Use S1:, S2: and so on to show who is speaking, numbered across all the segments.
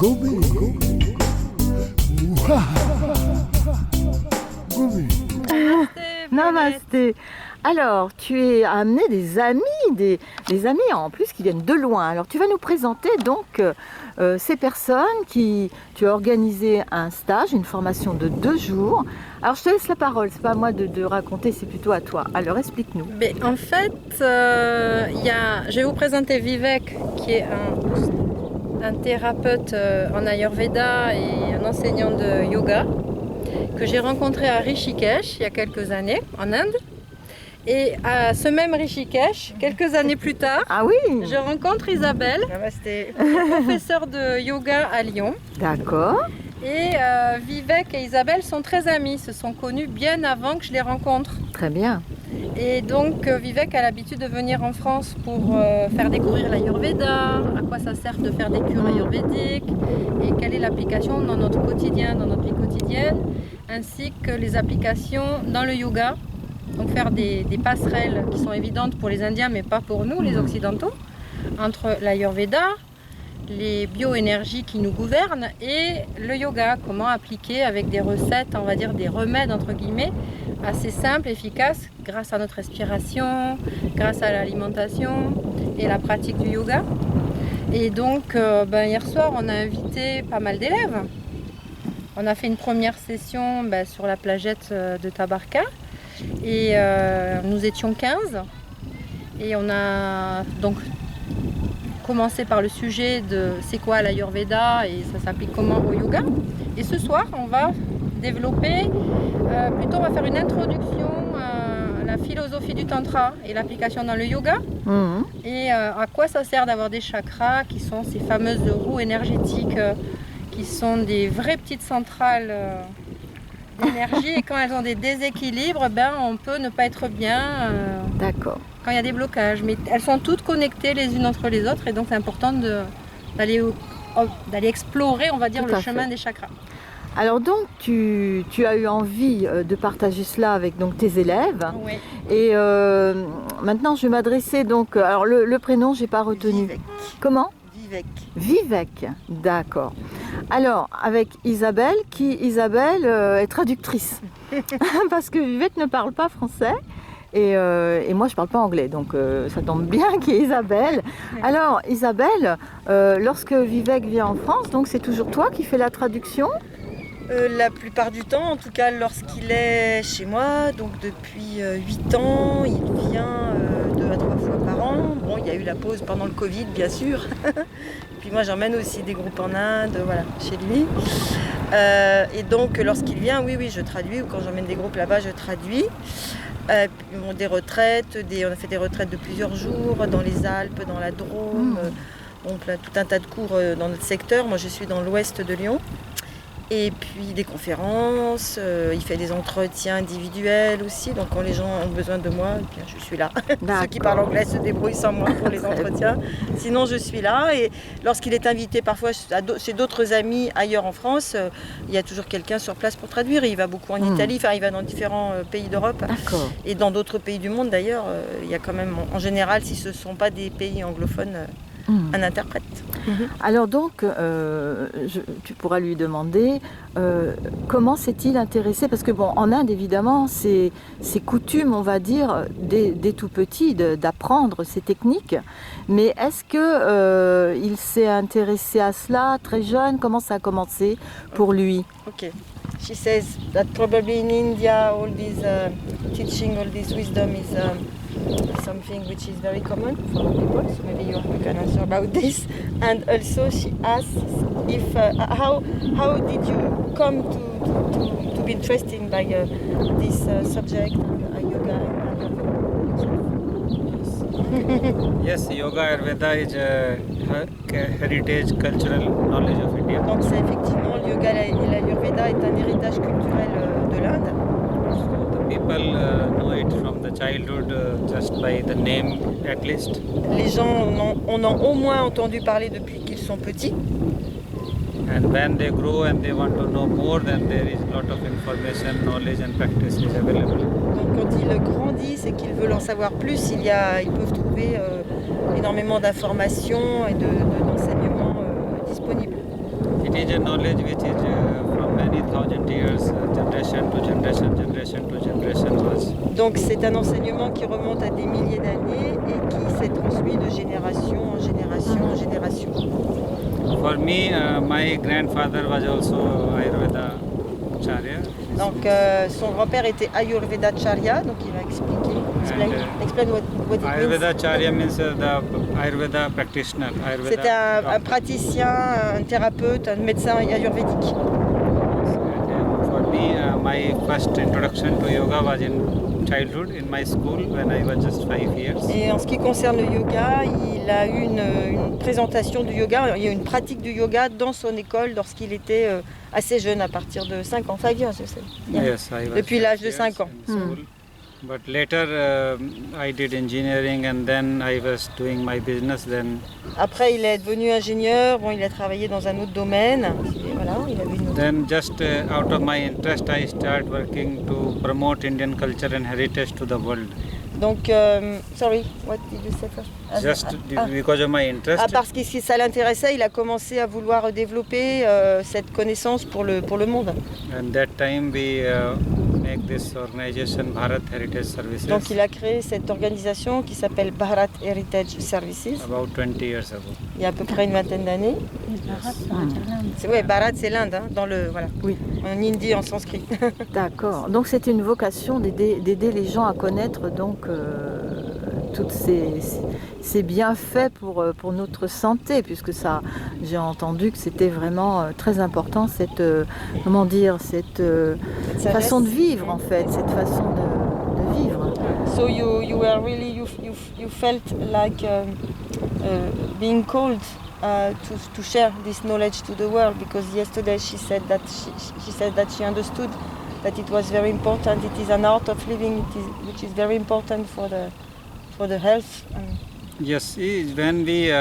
S1: Gobi. Gobi.
S2: Namasté. Alors, tu es amené des amis en plus qui viennent de loin. Alors, tu vas nous présenter donc ces personnes qui... Tu as organisé un stage, une formation de 2 jours. Alors, je te laisse la parole. C'est pas à moi de raconter, c'est plutôt à toi. Alors, explique-nous.
S3: Mais en fait, je vais vous présenter Vivek, qui est un thérapeute en Ayurveda et un enseignant de yoga, que j'ai rencontré à Rishikesh il y a quelques années, en Inde. Et à ce même Rishikesh, quelques années plus tard, je rencontre Isabelle, professeure de yoga à Lyon.
S2: D'accord.
S3: Et Vivek et Isabelle sont très amis, se sont connus bien avant que je les rencontre.
S2: Très bien.
S3: Et donc Vivek a l'habitude de venir en France pour faire découvrir l'Ayurveda, à quoi ça sert de faire des cures ayurvédiques et quelle est l'application dans notre quotidien, dans notre vie quotidienne, ainsi que les applications dans le yoga. Donc faire des passerelles qui sont évidentes pour les Indiens mais pas pour nous les Occidentaux, entre l'Ayurveda, les bioénergies qui nous gouvernent et le yoga, comment appliquer avec des recettes, on va dire des remèdes entre guillemets, assez simples, efficaces, grâce à notre respiration, grâce à l'alimentation et la pratique du yoga. Et donc hier soir on a invité pas mal d'élèves. On a fait une première session sur la plagette de Tabarka et nous étions 15 et on a donc commencé par le sujet de c'est quoi l'Ayurveda et ça s'applique comment au yoga. Et ce soir on va développer, plutôt on va faire une introduction à la philosophie du tantra et l'application dans le yoga et à quoi ça sert d'avoir des chakras qui sont ces fameuses roues énergétiques qui sont des vraies petites centrales d'énergie et quand elles ont des déséquilibres, on peut ne pas être bien
S2: D'accord.
S3: Quand il y a des blocages. Mais elles sont toutes connectées les unes entre les autres et donc c'est important d'aller explorer, on va dire, le chemin des chakras.
S2: Alors donc tu as eu envie de partager cela avec donc tes élèves.
S3: Oui.
S2: Et maintenant je vais m'adresser donc, alors le prénom j'ai pas retenu.
S4: Vivek.
S2: Comment?
S4: Vivek.
S2: Vivek, d'accord. Alors avec Isabelle, qui est traductrice. Parce que Vivek ne parle pas français. Et moi je parle pas anglais, donc ça tombe bien qu'il y ait Isabelle. Alors Isabelle, lorsque Vivek vient en France, donc c'est toujours toi qui fais la traduction?
S4: La plupart du temps, en tout cas lorsqu'il est chez moi, donc depuis 8 ans, il vient 2 à 3 fois par an. Bon, il y a eu la pause pendant le Covid, bien sûr. Puis moi j'emmène aussi des groupes en Inde, voilà, chez lui. Et donc lorsqu'il vient, oui, je traduis, ou quand j'emmène des groupes là-bas, je traduis. Des retraites, on a fait des retraites de plusieurs jours dans les Alpes, dans la Drôme, tout un tas de cours dans notre secteur. Moi je suis dans l'ouest de Lyon. Et puis des conférences, il fait des entretiens individuels aussi, donc quand les gens ont besoin de moi, bien, je suis là. Ceux qui parlent anglais se débrouillent sans moi pour les entretiens. Sinon je suis là et lorsqu'il est invité parfois chez d'autres amis ailleurs en France, il y a toujours quelqu'un sur place pour traduire. Il va beaucoup en Italie, il va dans différents pays d'Europe et dans d'autres pays du monde d'ailleurs. Il y a quand même en général, si ce ne sont pas des pays anglophones, un interprète.
S2: Alors donc, tu pourras lui demander comment s'est-il intéressé, parce que bon, en Inde évidemment, c'est coutume, on va dire, dès tout petit, d'apprendre ces techniques. Mais est-ce que il s'est intéressé à cela très jeune? Comment ça a commencé pour lui?
S4: Okay. She says that probably in India all this teaching, all this wisdom is something which is very common for people, so maybe you can answer about this. And also she asks if how did you come to be interested by this subject, yoga and
S5: Yes, yoga Ayurveda is a heritage cultural knowledge of India.
S4: Donc c'est effectivement le yoga et l'Ayurveda est un héritage culturel de l'Inde.
S5: People know it from the childhood just by the name at least.
S4: Les gens en ont au moins entendu parler depuis qu'ils sont petits.
S5: And when they grow and they want to know more, then there is a lot of information, knowledge and practice is available.
S4: Donc quand ils grandissent et qu'ils veulent en savoir plus, ils peuvent trouver énormément d'informations et d'enseignements disponibles.
S5: It is a knowledge which is from many thousand years, generation to generation, generation to generation was.
S4: Donc c'est un enseignement qui remonte à des milliers d'années et qui s'est transmis de génération en génération en génération.
S5: For me, my grandfather was also Ayurveda Acharya.
S4: Donc son grand-père était Ayurveda Charya, donc il va expliquer. Explain what it means.
S5: Ayurveda Acharya means the Ayurveda practitioner.
S4: C'était un praticien, un thérapeute, un médecin ayurvédique.
S5: For me, my first introduction to yoga was in childhood in my school when I was just 5 years.
S4: Et en ce qui concerne le yoga, il a eu une présentation du yoga, il y a eu une pratique du yoga dans son école lorsqu'il était assez jeune, à partir de 5 ans. 5 years, je sais.
S5: Yes, I was
S4: Depuis l'âge de
S5: 5
S4: 5 ans.
S5: years in school. But later I did engineering and then I was doing my business then.
S4: Après, il est devenu ingénieur. Bon, il a travaillé dans un autre domaine. Et voilà, il avait une autre...
S5: Then just out of my interest I start working to promote Indian culture and heritage to the world.
S4: Donc, sorry, what did you say first?
S5: Just because of my interest.
S4: Parce que ça l'intéressait, il a commencé à vouloir développer cette connaissance pour le monde.
S5: And that time we make this organization Bharat Heritage Services.
S4: Donc il a créé cette organisation qui s'appelle Bharat Heritage Services.
S5: About 20 years ago.
S4: Il y a à peu près une vingtaine d'années. Oui, Bharat c'est l'Inde, hein, dans le voilà.
S2: Oui.
S4: En hindi, en sanskrit.
S2: D'accord. Donc c'était une vocation d'aider les gens à connaître donc toutes ces bienfaits pour notre santé, puisque ça, j'ai entendu que c'était vraiment très important cette comment dire cette façon de vivre en fait, cette façon de vivre.
S4: So you were really you felt like being called to share this knowledge to the world, because yesterday she said that she understood that it was very important. It is an art of living, which is very important for the health.
S5: Yes, when we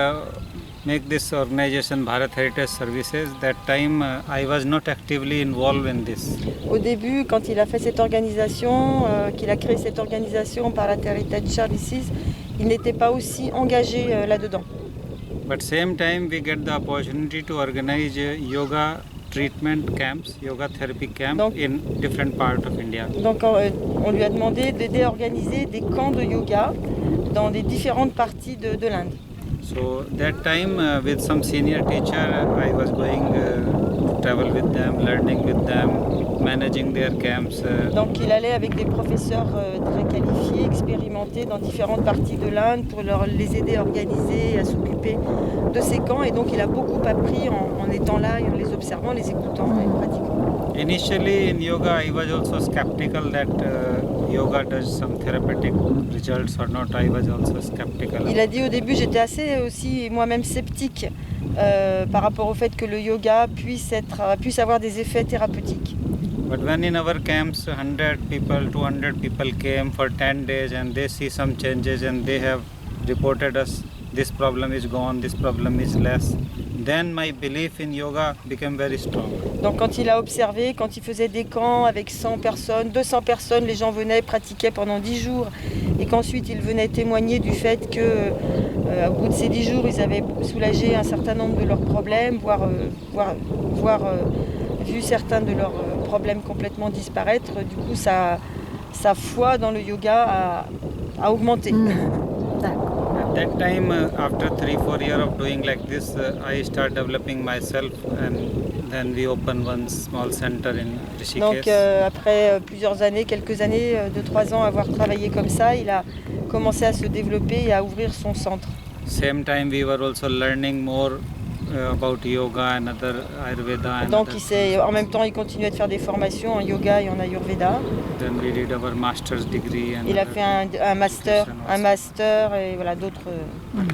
S5: make this organization Bharat Heritage Services, that time I was not actively involved in this.
S4: Au début, quand il a fait cette organisation, qu'il a créé cette organisation Bharat Heritage Services, il n'était pas aussi engagé là-dedans.
S5: But same time we get the opportunity to organize yoga treatment camps, yoga therapy camps
S4: Donc,
S5: in different parts of India.
S4: Donc on lui a demandé d'aider à organiser des camps de yoga dans des différentes parties de l'Inde.
S5: So that time with some senior teacher I was going to travel with them, learning with them, managing their camps.
S4: Donc il allait avec des professeurs très qualifiés, expérimentés dans différentes parties de l'Inde pour les aider à organiser et à s'occuper de ces camps. Et donc il a beaucoup appris en étant là, et en les observant, les écoutant et pratiquant.
S5: Initially in yoga I was also skeptical that yoga does some therapeutic results or not. I was also skeptical.
S4: Il a dit au début, j'étais assez aussi moi-même sceptique par rapport au fait que le yoga puisse avoir des effets thérapeutiques.
S5: But when in our camps 100 people, 200 people came for 10 days and they see some changes and they have reported us this problem is gone, this problem is less, then my belief in yoga became very strong.
S4: Donc quand il a observé, quand il faisait des camps avec 100 personnes, 200 personnes, les gens venaient, pratiquaient pendant 10 jours et qu'ensuite ils venaient témoigner du fait que au bout de ces 10 jours, ils avaient soulagé un certain nombre de leurs problèmes, voire vu certains de leurs problèmes complètement disparaître. Du coup, sa foi dans le yoga a augmenté.
S2: D'accord.
S5: At that time, after 3-4 years of doing like this, I start developing myself and then we open one small center in Rishikesh.
S4: Donc après plusieurs années, quelques années, 2-3 ans avoir travaillé comme ça, il a commencé à se développer et à ouvrir son centre.
S5: Same time we were also learning more about yoga and other Ayurveda. And
S4: Donc en même temps, il continuait de faire des formations en yoga et en Ayurveda.
S5: Then we did our master's degree. And
S4: Il a fait un master et voilà d'autres.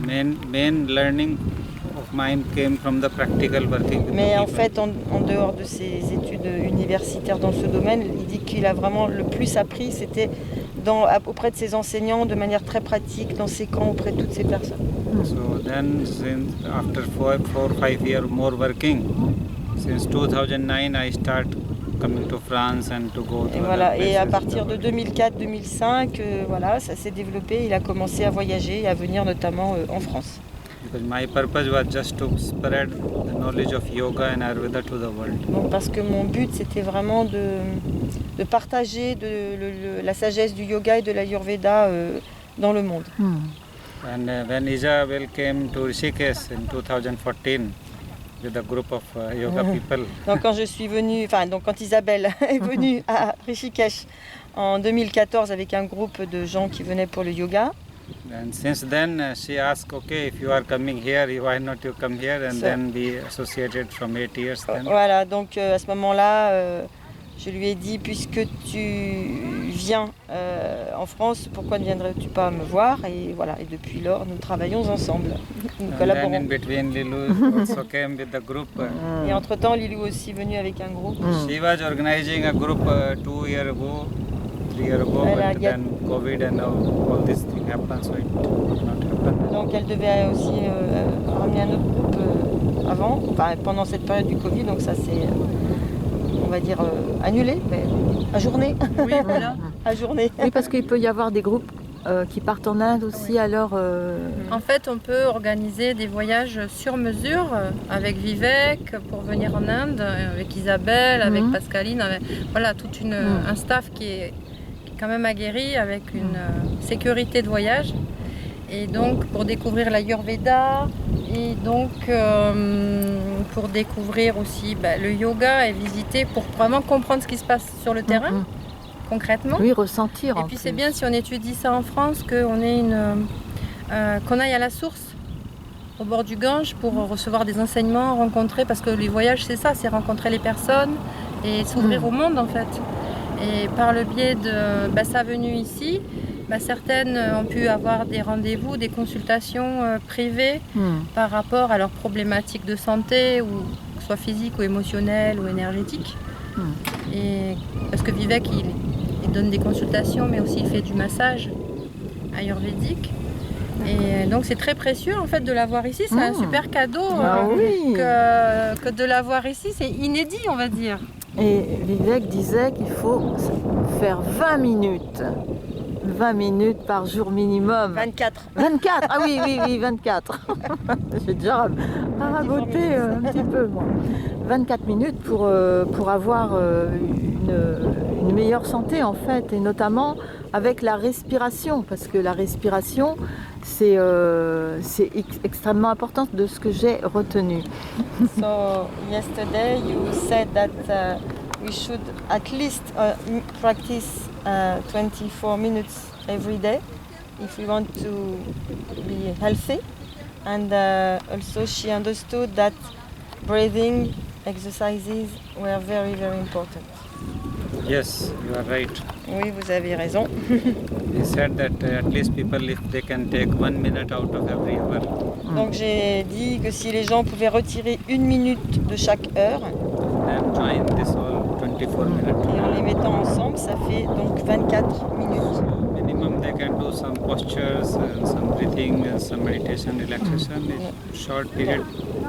S5: Main learning of mine came from the practical working with
S4: Mais
S5: the
S4: en
S5: people.
S4: fait, en dehors de ses études universitaires dans ce domaine, il dit qu'il a vraiment le plus appris, c'était auprès de ses enseignants, de manière très pratique, dans ses camps, auprès de toutes ces personnes.
S5: So then, after 4-5 years more working, since 2009 I start coming to France and to go to
S4: Et
S5: other
S4: voilà. Et à
S5: places.
S4: partir de 2004-2005, voilà, ça s'est développé. Il a commencé à voyager et à venir notamment en France.
S5: because my purpose was just to spread the knowledge of yoga and Ayurveda to the world.
S4: Donc, parce que mon but, c'était vraiment de partager la sagesse du yoga et de l'Ayurveda dans le monde.
S5: And when Isabel came to Rishikesh in 2014 with a group of yoga people,
S4: Donc quand je suis venue, donc quand Isabelle est venue à Rishikesh en 2014 avec un groupe de gens qui venaient pour le yoga,
S5: and since then she asked, okay, if you are coming here, why not you come here and then be associated from 8 years then.
S4: voilà, donc à ce moment-là, je lui ai dit, puisque tu viens en France, pourquoi ne viendrais-tu pas me voir? Et voilà, et depuis lors, nous travaillons ensemble, nous
S5: And then
S4: collaborons.
S5: in between Lilu also came with the group.
S4: Et entre-temps, Lilou est aussi venue avec un groupe.
S5: She was organizing a group 2 years ago, 3 years ago,
S4: Voilà,
S5: but
S4: il y a-
S5: then COVID and all this thing happened, so it did not happen.
S4: Donc elle devait aussi ramener un autre groupe avant, pendant cette période du Covid, donc ça c'est, on va dire, annulé, mais ajourné.
S3: Oui, voilà.
S4: Ajourné.
S2: Oui, parce qu'il peut y avoir des groupes qui partent en Inde aussi, alors...
S3: En fait, on peut organiser des voyages sur mesure avec Vivek pour venir en Inde, avec Isabelle, avec Pascaline, voilà, un staff qui est quand même aguerri avec une sécurité de voyage. Et donc pour découvrir l'Ayurveda et donc pour découvrir aussi le yoga et visiter pour vraiment comprendre ce qui se passe sur le terrain concrètement.
S2: Oui, ressentir.
S3: Et
S2: en
S3: puis c'est
S2: plus.
S3: bien si on étudie ça en France qu'on aille à la source, au bord du Gange, pour recevoir des enseignements, rencontrer, parce que les voyages c'est ça, c'est rencontrer les personnes et s'ouvrir au monde en fait. Et par le biais de sa venue ici, certaines ont pu avoir des rendez-vous, des consultations privées par rapport à leurs problématiques de santé, ou que ce soit physique ou émotionnelle ou énergétique. Et parce que Vivek il donne des consultations, mais aussi il fait du massage ayurvédique. Et donc c'est très précieux en fait de l'avoir ici, c'est un super cadeau
S2: oui.
S3: que de l'avoir ici, c'est inédit on va dire.
S2: Et Vivek disait qu'il faut faire 20 minutes. 20 minutes par jour minimum.
S4: 24.
S2: 24. Ah oui, 24. J'ai déjà raboté un petit peu, moi. 24 minutes pour avoir une meilleure santé, en fait, et notamment avec la respiration, parce que la respiration, c'est extrêmement important de ce que j'ai retenu.
S4: So yesterday you said that we should at least practice 24 minutes every day if we want to be healthy. And also she understood that breathing exercises were very, very important.
S5: Yes, you are right.
S4: Oui, vous avez raison.
S5: He said that at least people, if they can take 1 minute out of every hour,
S4: Donc j'ai dit que si les gens pouvaient retirer 1 minute de chaque heure,
S5: then join this all 24 minutes.
S4: et en les mettant ensemble, ça fait donc 24 minutes.
S5: So minimum they can do some postures, some breathing, some meditation, relaxation in short period,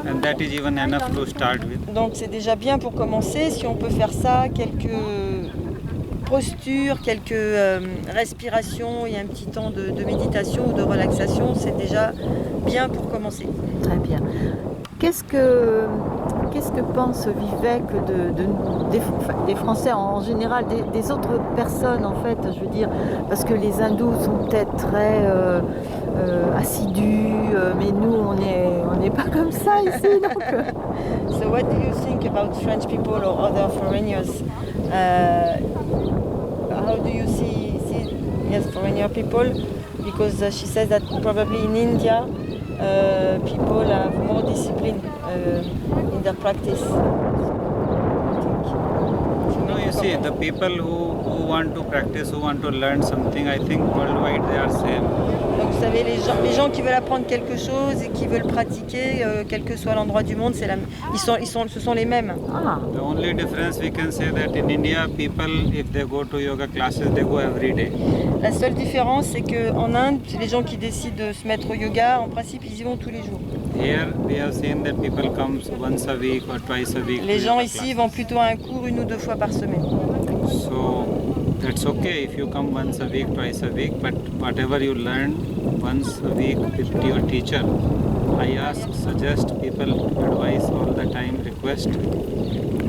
S5: and that is even enough to start with.
S4: Donc c'est déjà bien pour commencer. Si on peut faire ça, quelques postures, quelques respirations et un petit temps de méditation ou de relaxation, c'est déjà bien pour commencer.
S2: Très bien. Qu'est-ce que pense Vivek des Français en général, des autres personnes en fait, je veux dire, parce que les hindous sont peut-être très assidus, mais nous on n'est pas comme ça ici. Donc,
S4: So what do you think about French people or other foreigners? How do you see foreigner people? Because she says that probably in India people have more discipline in their practice.
S5: No, you see, the people who want to practice, who want to learn something, I think worldwide they are same.
S4: Donc vous savez, les gens qui veulent apprendre quelque chose et qui veulent pratiquer, quel que soit l'endroit du monde, ce sont les mêmes.
S5: The only difference we can say that in India, people, if they go to yoga classes, they go every day.
S4: La seule différence, c'est qu'en Inde, les gens qui décident de se mettre au yoga, en principe, ils y vont tous les jours.
S5: Here we have seen that people come once a week or twice a week.
S4: Les
S5: to
S4: gens
S5: yoga
S4: ici
S5: classes.
S4: vont plutôt à un cours 1 ou 2 fois par semaine.
S5: So that's okay if you come once a week, twice a week, but whatever you learn once a week with your teacher, I ask, suggest people, advise all the time, request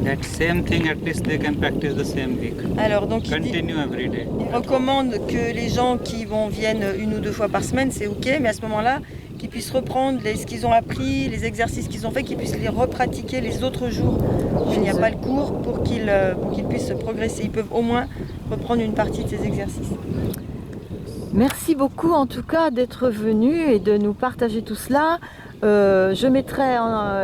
S5: that same thing at least they can practice the same week.
S4: Alors donc
S5: Continue every day.
S4: il recommande que les gens qui viennent 1 ou 2 fois par semaine, c'est ok, mais à ce moment-là, qu'ils puissent reprendre ce qu'ils ont appris, les exercices qu'ils ont fait, qu'ils puissent les repratiquer les autres jours où il n'y a pas le cours pour qu'ils puissent progresser. Ils peuvent au moins reprendre une partie de ces exercices.
S2: Merci beaucoup en tout cas d'être venu et de nous partager tout cela. Je mettrai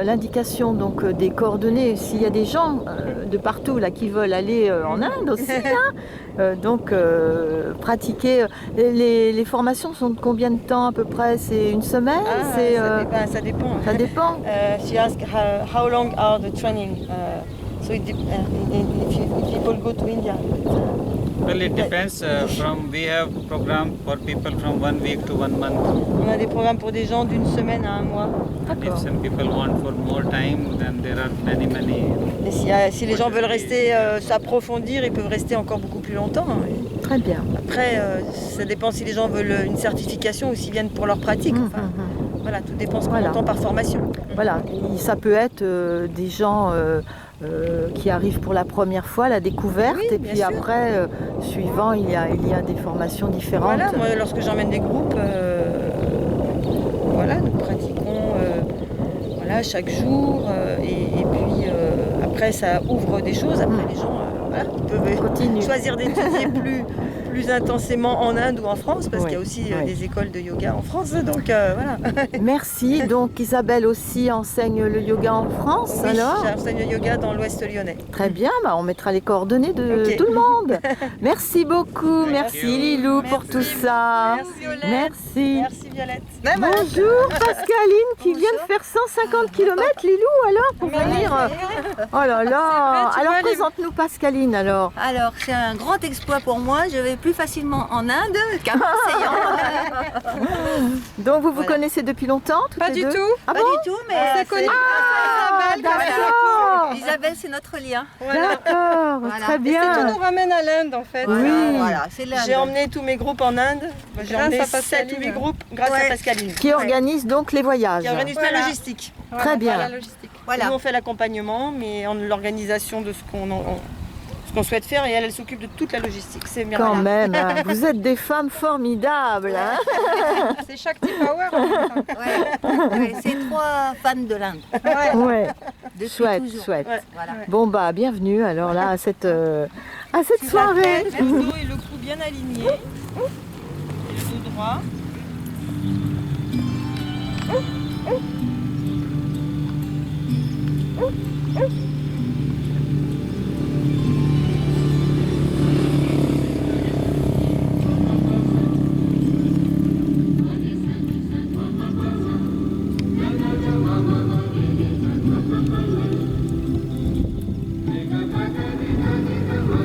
S2: l'indication donc des coordonnées s'il y a des gens de partout là qui veulent aller en Inde aussi. Donc pratiquer. Les formations sont de combien de temps à peu près? C'est une semaine?
S4: Ça dépend.
S2: Ça dépend.
S4: She asked how long are the training? So if people go to India.
S5: Well, it depends. We have program for people from 1 week to 1 month.
S4: On a des programmes pour des gens d'1 semaine à 1 mois.
S5: If some people want for more time, then there are many.
S4: Et si les gens veulent rester, s'approfondir, ils peuvent rester encore beaucoup plus longtemps.
S2: Très bien.
S4: Après, ça dépend si les gens veulent une certification ou s'ils viennent pour leur pratique. Enfin, voilà, tout dépend ce qu'on entend par formation.
S2: Voilà, ça peut être des gens qui arrivent pour la première fois, la découverte,
S4: Oui,
S2: et
S4: bien
S2: puis
S4: sûr.
S2: après, suivant, il y a des formations différentes.
S4: Voilà, moi, lorsque j'emmène des groupes, voilà, nous pratiquons chaque jour. Et puis après, ça ouvre des choses. Après, les gens voilà, peuvent
S2: Continue.
S4: choisir d'étudier plus intensément en Inde ou en France, parce
S2: Oui,
S4: qu'il y a aussi
S2: oui.
S4: des écoles de yoga en France. Donc voilà.
S2: Merci. Donc Isabelle aussi enseigne le yoga en France,
S4: Oui,
S2: alors
S4: j'enseigne le yoga dans l'Ouest lyonnais.
S2: Très bien, bah, on mettra les coordonnées de
S4: Ok.
S2: tout le monde. Merci beaucoup, merci
S5: you.
S2: Lilou pour
S4: Merci.
S2: tout ça.
S4: Merci, Violette.
S2: Merci.
S4: Merci Violette.
S2: Bonjour Pascaline qui vient de faire 150 km, Lilou, alors pour venir. Oh là là.
S4: tu
S2: Alors
S4: vois, les-
S2: présente-nous Pascaline alors.
S1: Alors, c'est un grand exploit pour moi. Je vais plus facilement en Inde qu'à Marseille.
S2: Donc vous vous
S1: Voilà.
S2: connaissez depuis longtemps toutes
S3: Pas
S2: les
S3: du
S2: deux
S3: tout.
S2: Ah
S1: Pas
S2: bon
S1: du tout, mais
S3: s'est connus
S2: Ah, d'accord.
S1: Isabelle, c'est notre lien.
S2: D'accord,
S1: Voilà.
S2: très
S1: Et
S3: Tout
S2: bien.
S3: nous ramène à l'Inde en fait.
S2: Oui.
S1: Voilà, c'est l'Inde.
S4: J'ai emmené tous mes groupes en Inde. J'ai
S3: Grâce
S4: emmené
S3: à
S4: 7
S3: Pascaline.
S4: ou 8 groupes grâce
S1: Ouais.
S4: à Pascaline.
S2: Qui organise donc les voyages.
S4: Qui organise
S3: Voilà.
S4: la logistique.
S2: Très bien.
S3: La logistique.
S1: Voilà.
S4: Nous on fait l'accompagnement, mais en l'organisation de ce qu'on souhaite faire, et elle s'occupe de toute la logistique. C'est bien.
S2: Quand même, hein. Vous êtes des femmes formidables. Hein.
S3: C'est Shakti Power. En même temps.
S1: Ouais, c'est 3 fans de l'Inde.
S2: Ouais.
S1: Depuis
S2: Chouette,
S1: toujours.
S2: chouette.
S4: Ouais.
S1: Voilà.
S2: Bon bah bienvenue alors là à cette soirée.
S4: Le dos et le cou bien alignés. Et le dos droit.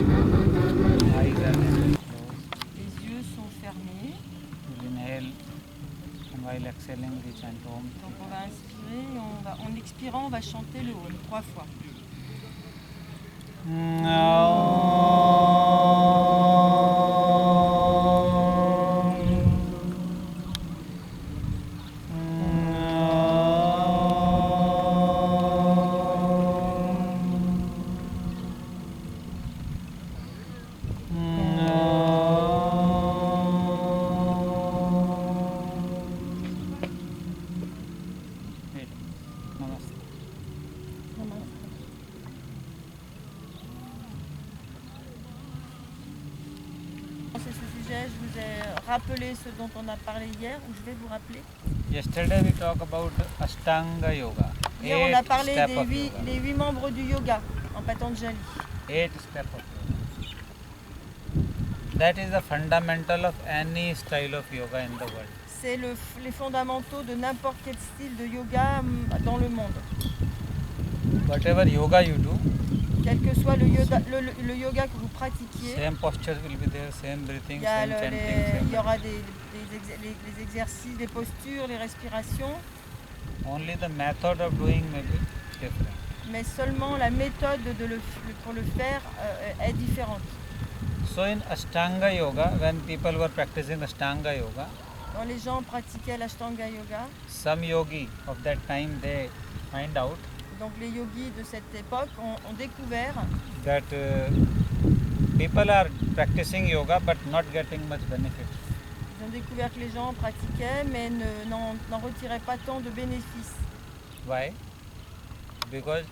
S5: Eyes are closed.
S4: Les yeux sont fermés.
S5: You inhale, and while exhaling, we chant Om.
S4: Donc on va inspirer, en expirant, on va chanter le Om 3 fois.
S5: Namaste.
S4: Sur ce sujet, je vous ai rappelé ce dont on a parlé hier, ou je vais vous rappeler.
S5: Yesterday we talked about Ashtanga Yoga.
S4: Hier, on a parlé
S5: steps
S4: des
S5: of
S4: 8
S5: yoga.
S4: membres du yoga en Patanjali.
S5: 8 steps of yoga. That is the fundamental of any style of yoga in the world.
S4: C'est les fondamentaux de n'importe quel style de yoga dans le monde.
S5: Whatever yoga you do,
S4: Quel que soit le yoga que vous pratiquiez,
S5: same postures will be there, same breathing,
S4: il y, a
S5: same chanting,
S4: il y
S5: same.
S4: aura les exercices, les postures, les respirations,
S5: Only the method of doing may be different.
S4: mais seulement la méthode pour le faire est différente.
S5: So in Ashtanga Yoga, when people were practicing Ashtanga Yoga,
S4: Quand les gens pratiquaient l'Ashtanga Yoga,
S5: some yogi of that time, they find out
S4: donc les yogis de cette époque ont découvert
S5: that people are practicing yoga but not getting much benefit.
S4: Ils ont découvert que les gens pratiquaient mais n'en retiraient pas tant de bénéfices.
S5: Why? Because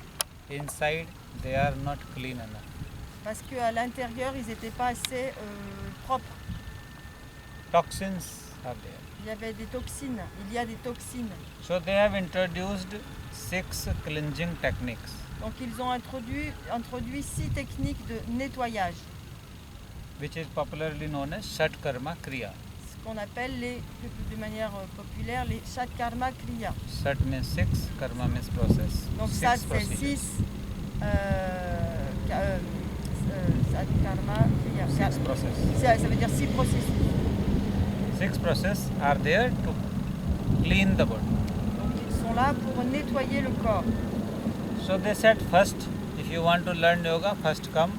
S5: inside they are not clean enough.
S4: Parce qu'à l'intérieur, ils n'étaient pas assez propres.
S5: Toxins are there.
S4: Il y avait des toxines. Il y a des toxines.
S5: So they have introduced 6 cleansing techniques.
S4: Donc ils ont introduit 6 techniques de nettoyage,
S5: Which is popularly known as Shat Karma Kriya.
S4: ce qu'on appelle de manière populaire les Shat Karma Kriya.
S5: Sat means 6, Karma means process.
S4: Donc
S5: 6
S4: Sat c'est
S5: procedures.
S4: 6, Sat Karma Kriya.
S5: 6 process.
S4: Ça veut dire 6 processus.
S5: 6 process are there to clean the body.
S4: Donc ils sont là pour nettoyer le corps.
S5: So they said first, if you want to learn yoga, first come,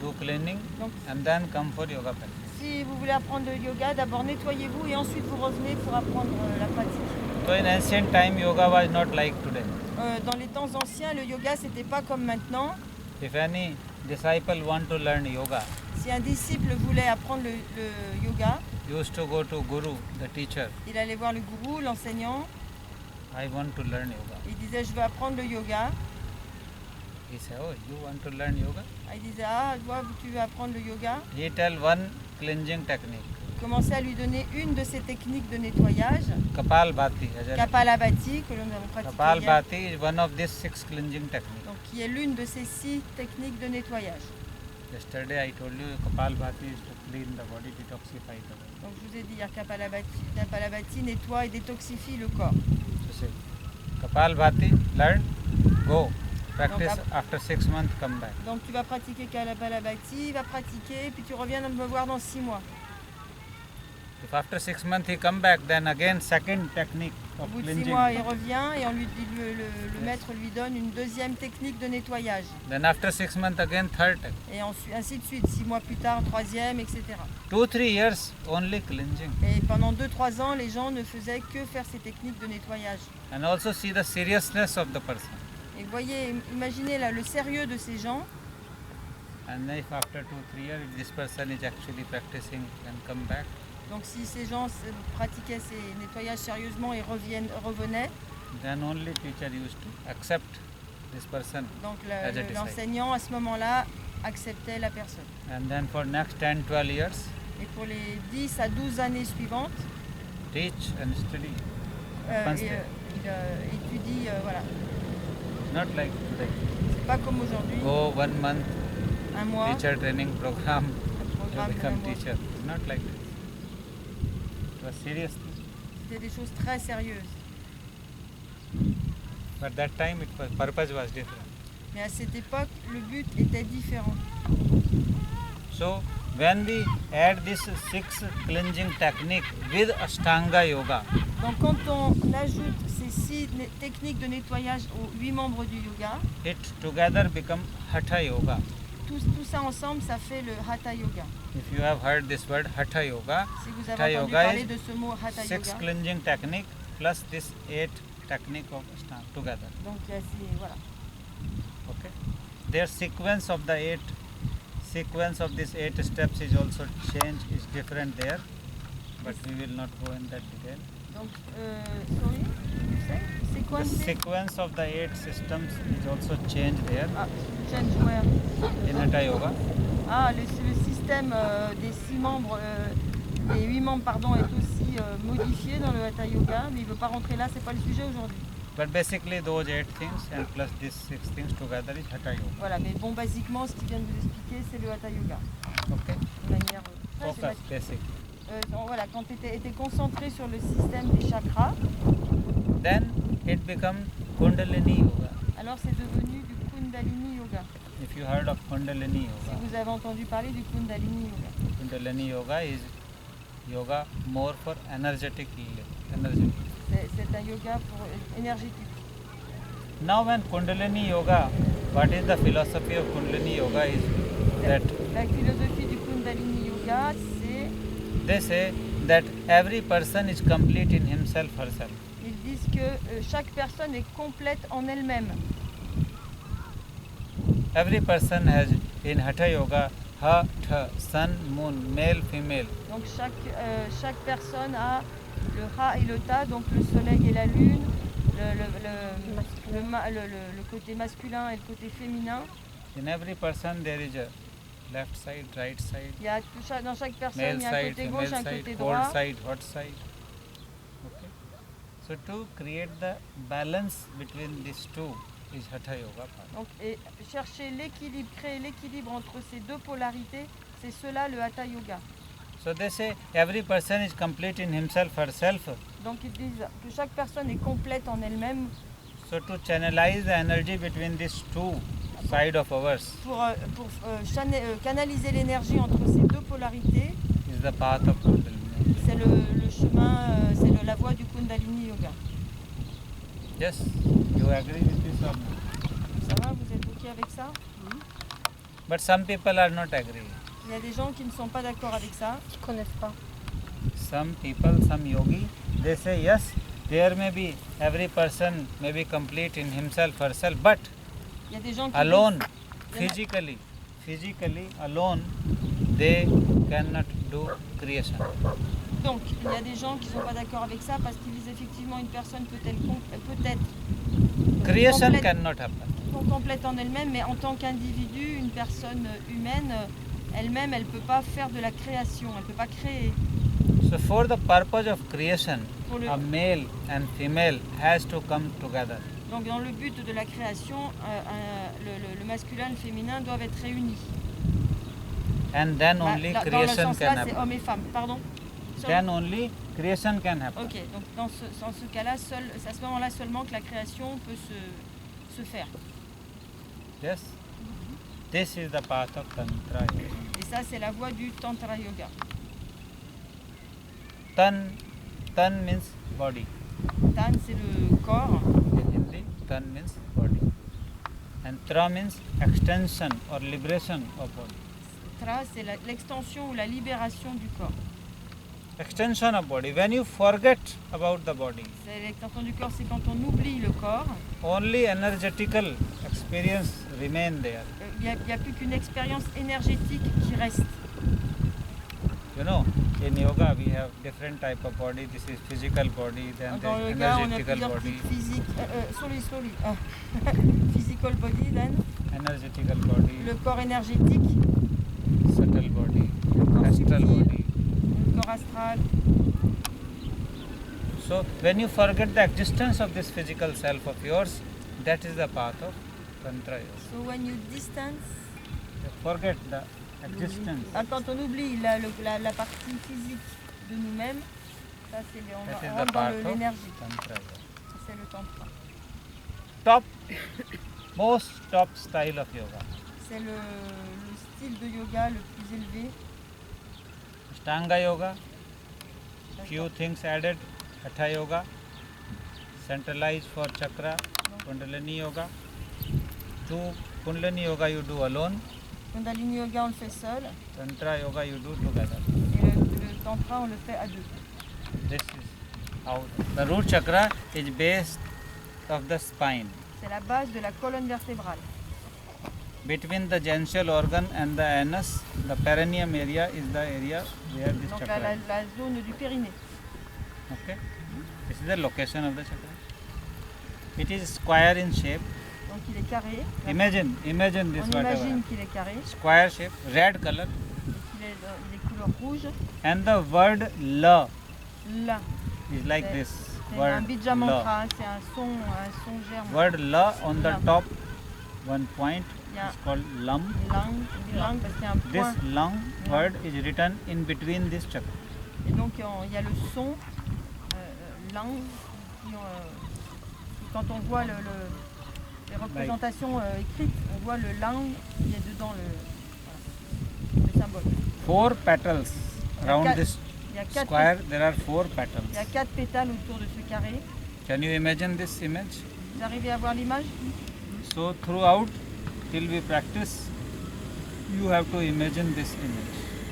S5: do cleaning,
S4: Donc
S5: and then come for yoga practice.
S4: si vous voulez apprendre le yoga, d'abord nettoyez-vous et ensuite vous revenez pour apprendre la pratique.
S5: So in ancient time, yoga was not like today.
S4: Dans les temps anciens, le yoga c'était pas comme maintenant.
S5: If any disciple want to learn yoga,
S4: Si un disciple voulait apprendre le yoga,
S5: used to go to Guru, the teacher.
S4: il allait voir le gourou, l'enseignant,
S5: I want to learn yoga.
S4: il disait je veux apprendre le yoga.
S5: He said, oh, you want to learn yoga?
S4: Il disait ah toi tu veux apprendre le yoga.
S5: He tell one cleansing technique,
S4: Il commençait à lui donner une de ces techniques de nettoyage,
S5: Kapalbhati.
S4: Kapalabhati, que nous avons pratiqué hier,
S5: Kapalbhati is one of these 6 cleansing techniques.
S4: donc qui est l'une de ces 6 techniques de nettoyage.
S5: Yesterday I told you Kapalbhati is to clean the body, detoxify the body.
S4: Donc je vous ai dit hier Kapalabhati nettoie et détoxifie le corps.
S5: So say, Kapalbhati, learn, go. Practice
S4: Donc,
S5: after 6 months, come back.
S4: Donc tu vas pratiquer Kapalabhati, va pratiquer, puis tu reviens me voir dans 6 mois.
S5: If after 6 months he come back, then again second technique
S4: Au
S5: of
S4: bout de 6
S5: cleansing.
S4: mois, il revient et le maître lui donne une deuxième technique de nettoyage.
S5: Then after 6 months again third technique.
S4: Et ainsi de suite, 6 mois plus tard, troisième, etc.
S5: 2-3 years only cleansing.
S4: Et pendant 2-3 ans, les gens ne faisaient que faire ces techniques de nettoyage.
S5: And also see the seriousness of the person.
S4: Et vous voyez, imaginez là, le sérieux de ces gens.
S5: And if after 2-3 years this person is actually practicing and come back,
S4: Donc si ces gens pratiquaient ces nettoyages sérieusement et revenaient,
S5: then only teacher used to accept this person
S4: donc
S5: as a disciple.
S4: l'enseignant à ce moment-là acceptait la personne.
S5: And then for next 10-12 years,
S4: Et pour les 10 à 12 années suivantes,
S5: teach and study.
S4: il étudie, voilà.
S5: Not like today.
S4: C'est pas comme aujourd'hui,
S5: Go 1 month
S4: un mois,
S5: teacher training program,
S4: un
S5: you
S4: programme
S5: become
S4: d'un mois.
S5: teacher. It's not like this. It was serious.
S4: C'était des choses très sérieuses.
S5: But that time purpose was different.
S4: Mais à cette époque, le but était différent.
S5: So when we add this 6 cleansing technique with Ashtanga Yoga,
S4: Donc quand on ajoute ces 6 techniques de nettoyage aux 8 membres du yoga,
S5: it together become Hatha Yoga.
S4: tout ça ensemble, ça fait le Hatha Yoga.
S5: If you have heard this word Hatha Yoga,
S4: Si vous
S5: Hatha
S4: avez entendu
S5: Yoga
S4: parler
S5: is
S4: de ce mot Hatha
S5: 6
S4: Yoga,
S5: cleansing technique plus this 8 technique of Ashtanga together.
S4: donc voilà.
S5: Okay. Their sequence of these 8 steps is also changed, is different there, but we will not go in that detail.
S4: Donc, sorry, you say?
S5: The
S4: Sequence?
S5: sequence of the 8 systems is also changed there
S4: Ah, change where?
S5: in Hatha Yoga.
S4: Ah, le système des 6 membres, des 8 membres, pardon, est aussi modifié dans le Hatha Yoga, mais il ne veut pas rentrer là, c'est pas le sujet aujourd'hui.
S5: But basically those 8 things and plus these 6 things together is Hatha Yoga.
S4: Voilà, mais bon, basiquement, ce qu'il vient de vous expliquer, c'est le Hatha Yoga.
S5: Okay.
S4: De manière très
S5: Focus,
S4: schématique.
S5: basic.
S4: Voilà, quand tu étais concentré sur le système des chakras,
S5: Then it becomes Kundalini Yoga.
S4: alors c'est devenu du Kundalini Yoga.
S5: If you heard of Kundalini
S4: Si
S5: Yoga,
S4: vous avez entendu parler du Kundalini Yoga.
S5: Kundalini Yoga is yoga more for energetic energy.
S4: C'est un yoga pour énergétique.
S5: Now when Kundalini Yoga, what is the philosophy of Kundalini Yoga is that
S4: La philosophie du Kundalini Yoga, c'est
S5: they say that every person is complete in himself, herself.
S4: Ils disent que chaque personne est complète en elle-même.
S5: Every person has in Hatha Yoga, Hatha, sun, moon, male, female.
S4: Donc chaque personne a le Ha et le Ta, donc le soleil et la lune, le côté masculin et le côté féminin.
S5: In every person there is a left side, right side,
S4: Il y a dans chaque personne,
S5: male
S4: il y a un
S5: side,
S4: côté gauche,
S5: female
S4: un
S5: side,
S4: côté
S5: cold
S4: droit.
S5: side, hot side. Okay. So to create the balance between these two is Hatha Yoga.
S4: Donc, et chercher l'équilibre, créer l'équilibre entre ces deux polarités, c'est cela le Hatha Yoga.
S5: So they say every person is complete in himself, herself.
S4: Donc ils disent que chaque personne est complète en elle-même.
S5: So to channelize the energy between these two sides of ours
S4: Pour canaliser l'énergie entre ces deux polarités,
S5: is the path of Kundalini.
S4: c'est le chemin, c'est la voie du Kundalini Yoga.
S5: Yes, you agree with this or not?
S4: Ça va, vous êtes OK avec ça?
S5: But some people are not agree.
S4: Il y a des gens qui ne sont pas d'accord avec ça.
S3: Qui ne connaissent pas.
S5: Some people, some yogi, they say yes, there may be every person may be complete in himself, herself, but
S4: Il y a des gens qui
S5: alone,
S4: disent-
S5: physically alone, they cannot do creation.
S4: Donc, il y a des gens qui ne sont pas d'accord avec ça parce qu'ils disent effectivement une personne peut-être
S5: Creation
S4: complète,
S5: cannot happen.
S4: complète en elle-même, mais en tant qu'individu, une personne humaine, elle-même, elle ne peut pas faire de la création, elle ne peut pas créer.
S5: So for the purpose of creation,
S4: Pour le-
S5: a male and female has to come together.
S4: Donc, dans le but de la création, le masculin et le féminin doivent être réunis.
S5: And then
S4: Bah,
S5: only
S4: dans le
S5: creation
S4: sens
S5: can
S4: là, c'est
S5: happen.
S4: hommes et femmes. Pardon?
S5: Then only creation can happen.
S4: Ok, donc dans ce cas-là, c'est à ce moment-là seulement que la création peut se faire.
S5: Yes? This is the path of Tantra Yoga.
S4: Et ça, c'est la voie du Tantra Yoga.
S5: Tan means body.
S4: Tan, c'est le corps.
S5: In Hindi, Tan means body. And Tra means extension or liberation of body.
S4: Tra, c'est l'extension ou la libération du corps.
S5: Extension of body. When you forget about the body,
S4: C'est l'extension du corps, c'est quand on oublie le corps.
S5: only energetical experience remain there.
S4: Il n'y a plus qu'une expérience énergétique qui reste.
S5: You know, in yoga we have different type of body. This is physical body, then
S4: Dans
S5: there
S4: le
S5: is
S4: yoga, on a
S5: energetical
S4: plusieurs
S5: body,
S4: types physiques. Slowly. Physical body, then.
S5: energetical body,
S4: Le corps énergétique,
S5: subtle body,
S4: le corps
S5: astral
S4: subtil,
S5: body.
S4: le corps astral.
S5: So when you forget the existence of this physical self of yours, that is the path of Tantra Yoga.
S4: So when you distance,
S5: You forget the existence.
S4: quand on oublie la partie physique de nous-mêmes, ça c'est on
S5: That is the
S4: rentre dans
S5: path of
S4: l'énergie.
S5: Tantra Yoga.
S4: C'est le tantra.
S5: Top, most top style of yoga.
S4: C'est le style de yoga le plus élevé.
S5: Ashtanga Yoga, few things added. Hatha Yoga, centralized for chakra. Kundalini Yoga. Two Kundalini Yoga you do alone.
S4: Kundalini yoga on le fait seul
S5: Tantra Yoga you do together.
S4: et le tantra on le fait à deux.
S5: This is how the root chakra is base of the spine.
S4: C'est la base de la colonne vertébrale.
S5: Between the genital organ and the anus, the perineum area is the area where this
S4: Donc
S5: chakra is.
S4: la zone du périnée.
S5: Okay. This is the location of the chakra. It is square in shape.
S4: Donc il est carré.
S5: Imagine this
S4: On
S5: whatever.
S4: imagine qu'il est carré,
S5: Square shape, red color,
S4: qu'il est couleur rouge.
S5: and the word la
S4: Là,
S5: is like
S4: C'est-
S5: this.
S4: c'est un
S5: Word
S4: bija
S5: la.
S4: mantra, c'est un son germe.
S5: Word la on the
S4: La.
S5: top, one point
S4: Yeah.
S5: is called lam.
S4: Langue, parce qu'il y a un
S5: This
S4: point.
S5: lang
S4: La.
S5: word is written in between this chakra.
S4: Et donc il y a le son, langue, quand on voit les représentations écrites, on voit le langue, il y a dedans le symbole.
S5: 4 petals around
S4: quatre-
S5: this
S4: Il y a quatre,
S5: square. There are 4
S4: il y
S5: petals.
S4: a 4 pétales autour de ce carré.
S5: Can you imagine this image?
S4: Vous arrivez à voir l'image?
S5: So throughout, till we practice, you have to imagine this image.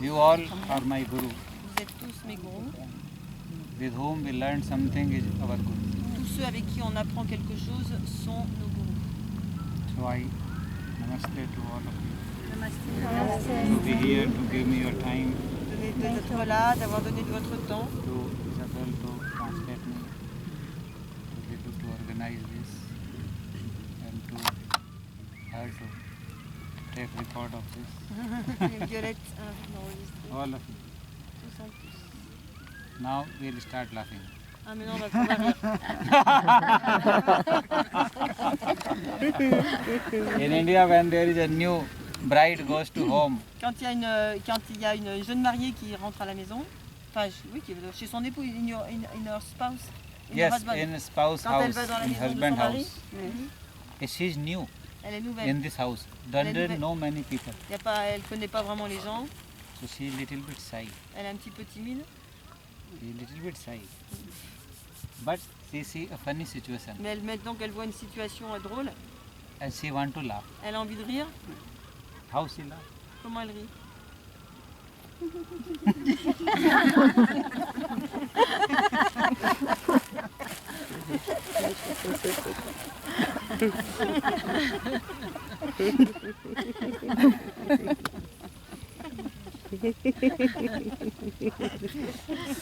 S5: You all are my guru.
S4: Vous êtes tous mes gourous.
S5: With whom we learn something is our guru.
S4: Tous ceux avec qui on apprend quelque chose sont nos gourous.
S5: So I namaste to all of you. To be here, to give me your time,
S4: D'être là, d'avoir donné de votre temps,
S5: to Isabel to translate me, to Vidu to organize this, and to her to take record of this.
S4: et Violette d'enregistrer.
S5: All of you.
S4: Tous en tous.
S5: Now we'll start laughing.
S4: Ah mais non, on va prendre à rire.
S5: In India, when there is a new bride goes to home,
S4: Quand il y a une jeune mariée qui rentre à la maison, enfin oui, qui est chez son époux, in her spouse, in her
S5: yes,
S4: husband.
S5: in spouse
S4: Quand elle
S5: house,
S4: va dans la
S5: in
S4: maison de son
S5: husband
S4: mari,
S5: house, she's new
S4: elle est nouvelle.
S5: in this house.
S4: Elle est
S5: Doesn't
S4: nouvelle.
S5: know many people,
S4: Elle connaît pas vraiment les gens,
S5: so she's little bit shy.
S4: elle est un petit peu timide,
S5: She's little bit shy. But she see a funny situation
S4: mais maintenant qu'elle voit une situation drôle,
S5: and she want to laugh.
S4: elle a envie de rire.
S5: How she laugh?
S4: Comment elle rit?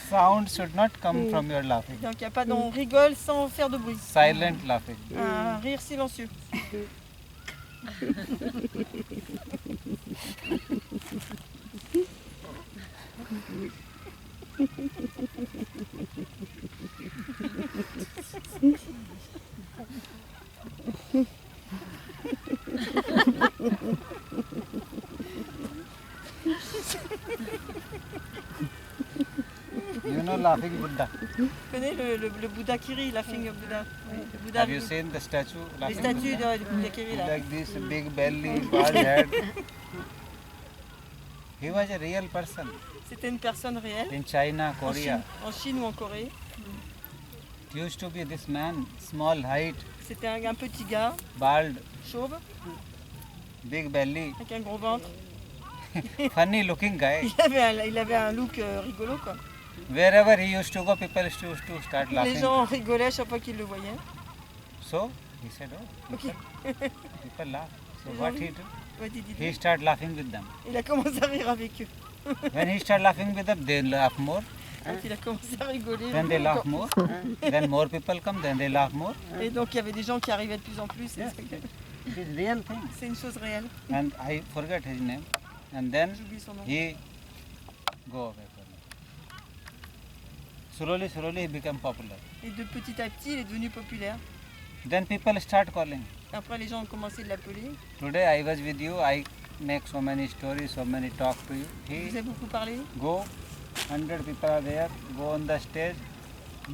S5: Sound should not come from your laughing.
S4: Donc il y a pas on rigole sans faire de bruit.
S5: Silent laughing.
S4: Un rire silencieux.
S5: You know laughing Buddha.
S4: Tu connais le Bouddha qui rit, laughing Bouddha. Le Bouddha,
S5: Have you seen the statue
S4: les
S5: laughing?
S4: statues de Bouddha qui rit là.
S5: Like this big belly, bald head. He was a real person
S4: C'était une personne réelle.
S5: in China,
S4: En
S5: Korea.
S4: Chine ou en Corée.
S5: It used to be this man, small height,
S4: C'était un petit gars,
S5: bald,
S4: chauve,
S5: big belly,
S4: avec un gros ventre.
S5: funny looking guy.
S4: Il avait un look rigolo quoi.
S5: Wherever he used to go, people used to start
S4: Les
S5: laughing.
S4: gens rigolaient à chaque fois qu'ils le voyaient.
S5: So he said, oh, people laugh. So
S4: Les
S5: what
S4: gens
S5: he
S4: rient.
S5: do?
S4: Ouais, dis.
S5: He start laughing with them.
S4: Il a commencé à rire avec eux.
S5: When he start laughing with them, they laugh more.
S4: Quand il a commencé à rigoler.
S5: Then they laugh more. Then more people come, then they laugh more.
S4: Et donc il y avait des gens qui arrivaient de plus en plus.
S5: Yes. It is real thing.
S4: C'est une chose réelle.
S5: And I forget his name. And then
S4: J'oublie son nom.
S5: he go away from me. Slowly, slowly he became popular.
S4: Et de petit à petit, il est devenu populaire.
S5: Then people start calling.
S4: Après, les gens ont commencé de l'appeler.
S5: Today I was with you, I make so many stories, so many talk to you.
S4: Il
S5: He
S4: vous a beaucoup parlé.
S5: go, 100 people are there, go on the stage,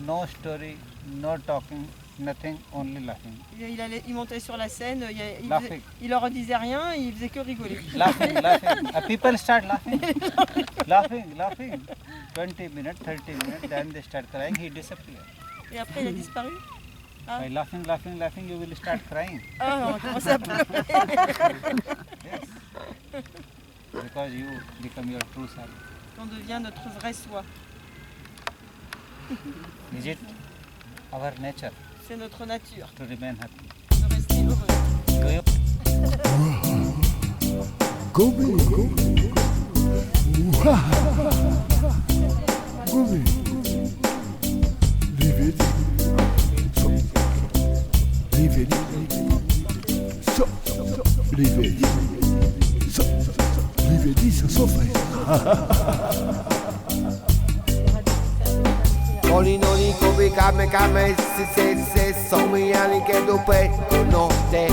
S5: no story, no talking, nothing, only laughing.
S4: Il montait sur la scène,
S5: Laughing.
S4: il leur disait rien, il faisait que rigoler.
S5: Laughing, laughing. People start laughing. Laughing, laughing. 20 minutes, 30 minutes, then they start crying, he disappeared.
S4: Et après, il a disparu. Ah.
S5: By laughing, laughing, laughing, you will start crying.
S4: Ah, on a commencé à pleurer.
S5: Yes. Because you become your true self.
S4: On devient notre vrai soi.
S5: Is it our nature
S4: C'est notre nature
S5: to remain happy?
S4: de rester heureux.
S5: Do you?
S6: Go big. Go big. Leave it. So. Leave it. So. Leave it. So. Leave it. This is so fine.
S7: Noni noni come kame se so mi anni che dopo no te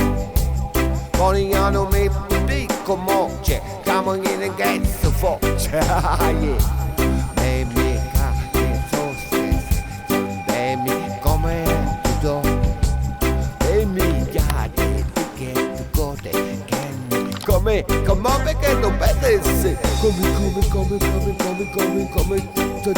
S7: Moriano mi pico moce Come in the gates so for yeah Baby che so Baby come tu Baby già te che tu gode Come perché non pensi
S6: Come